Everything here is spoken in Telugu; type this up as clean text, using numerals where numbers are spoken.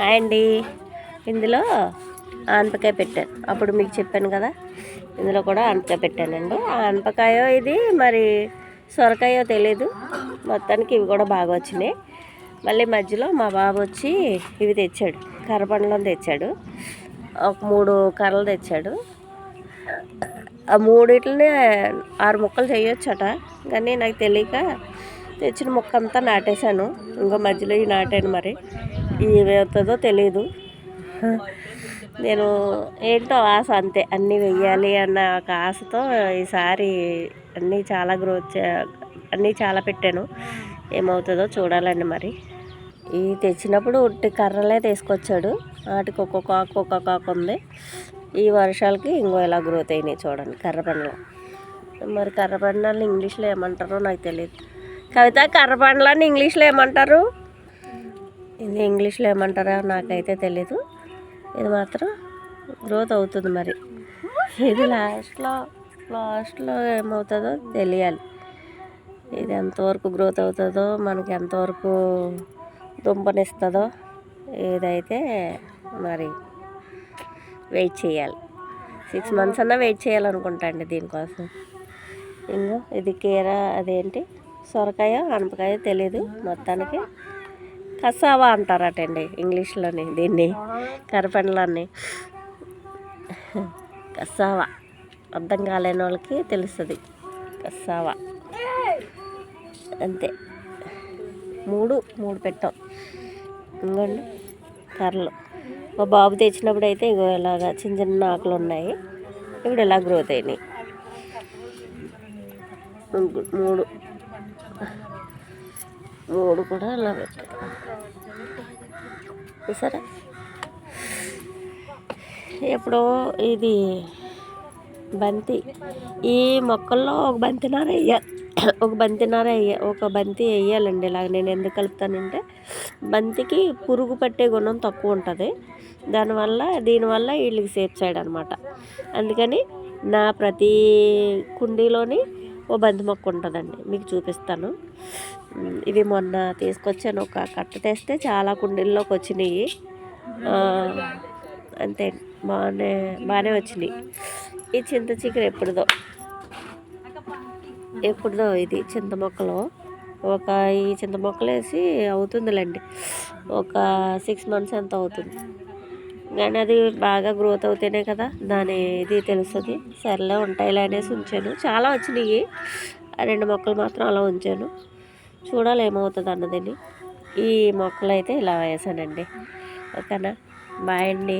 హాయ్ అండి. ఇందులో ఆనపకాయ పెట్టాను, అప్పుడు మీకు చెప్పాను కదా. ఇందులో కూడా ఆనపకాయ పెట్టానండి. ఆ ఆనపకాయో ఇది మరి సొరకాయో తెలీదు, మొత్తానికి ఇవి కూడా బాగా వచ్చినాయి. మళ్ళీ మధ్యలో మా బాబు వచ్చి ఇవి తెచ్చాడు, కర్రపండ్లను తెచ్చాడు. ఒక 3 కర్రలు తెచ్చాడు. ఆ 3 6 ముక్కలు చేయొచ్చట, కానీ నాకు తెలియక తెచ్చిన ముక్క అంతా నాటేశాను. ఇంకో మధ్యలో ఇవి నాటాను. మరి ఏమవుతుందో తెలీదు. నేను ఏంటో ఆశ అంతే, అన్నీ వెయ్యాలి అన్న ఒక ఆశతో ఈసారి అన్నీ చాలా పెట్టాను. ఏమవుతుందో చూడాలండి. మరి ఈ తెచ్చినప్పుడు ఉట్టి కర్రలే తీసుకొచ్చాడు, వాటికి ఒక్కొక్క ఆకు ఉంది. ఈ వర్షాలకి ఇంకో ఎలా గ్రోత్ అయినాయి చూడండి కర్రపండ్లు. మరి కర్రపండ్లని ఇంగ్లీష్లో ఏమంటారో నాకు తెలియదు. కవిత, కర్రపండ్లని ఇంగ్లీష్లో ఏమంటారు? ఇది ఇంగ్లీష్లో ఏమంటారో నాకైతే తెలీదు. ఇది మాత్రం గ్రోత్ అవుతుంది. మరి ఇది లాస్ట్లో ఏమవుతుందో తెలియాలి. ఇది ఎంతవరకు గ్రోత్ అవుతుందో, మనకి ఎంతవరకు దుంపనిస్తుందో ఏదైతే మరి వెయిట్ చేయాలి. 6 months అన్నా వెయిట్ చేయాలనుకుంటా అండి దీనికోసం. ఇంకో ఇది అదేంటి సొరకాయ ఆనపకాయ తెలీదు, మొత్తానికి కసావా అంటారటండి ఇంగ్లీష్లోని దీన్ని. కర్రపండ్లన్నీ కసావా అర్థం కాలేని వాళ్ళకి తెలుస్తుంది. కసావా అంతే. 3 పెట్టాం. ఇంకోండి కర్రలు. మా బాబు తెచ్చినప్పుడు అయితే ఇగో ఇలాగా చిన్న ఆకులు ఉన్నాయి, ఇప్పుడు ఇలా గ్రోత్ అయినాయి. 3 కూడా అలా పెట్టాయి. సరే, ఇప్పుడు ఇది బంతి. ఈ మొక్కల్లో ఒక బంతి వేయాలండి. ఇలాగ నేను ఎందుకు కలుపుతానంటే, బంతికి పురుగు పట్టే గుణం తక్కువ ఉంటుంది. దీనివల్ల వీళ్ళకి సేఫ్ సైడ్ అనమాట. అందుకని నా ప్రతి కుండీలోని ఓ బంతి మొక్క ఉంటుందండి. మీకు చూపిస్తాను. ఇవి మొన్న తీసుకొచ్చాను, ఒక కట్ట తెస్తే చాలా కుండీల్లోకి వచ్చినాయి. అంతే, బాగానే వచ్చినాయి. ఈ చింత చిగురు ఎప్పుడుదో ఇది చింత మొక్కలు. ఈ చింత మొక్కలు వేసి అవుతుందిలేండి, ఒక 6 months ఎంత అవుతుంది. కానీ అది బాగా గ్రోత్ అవుతేనే కదా దాని ఇది తెలుస్తుంది. సర్లే ఉంటాయిలే అనేసి ఉంచాను. చాలా వచ్చినాయి, 2 మొక్కలు మాత్రం అలా ఉంచాను. చూడాలి ఏమవుతుంది అన్నదని. ఈ మొక్కలు అయితే ఇలా వేసానండి. ఓకేనా? బాయ్ అండి.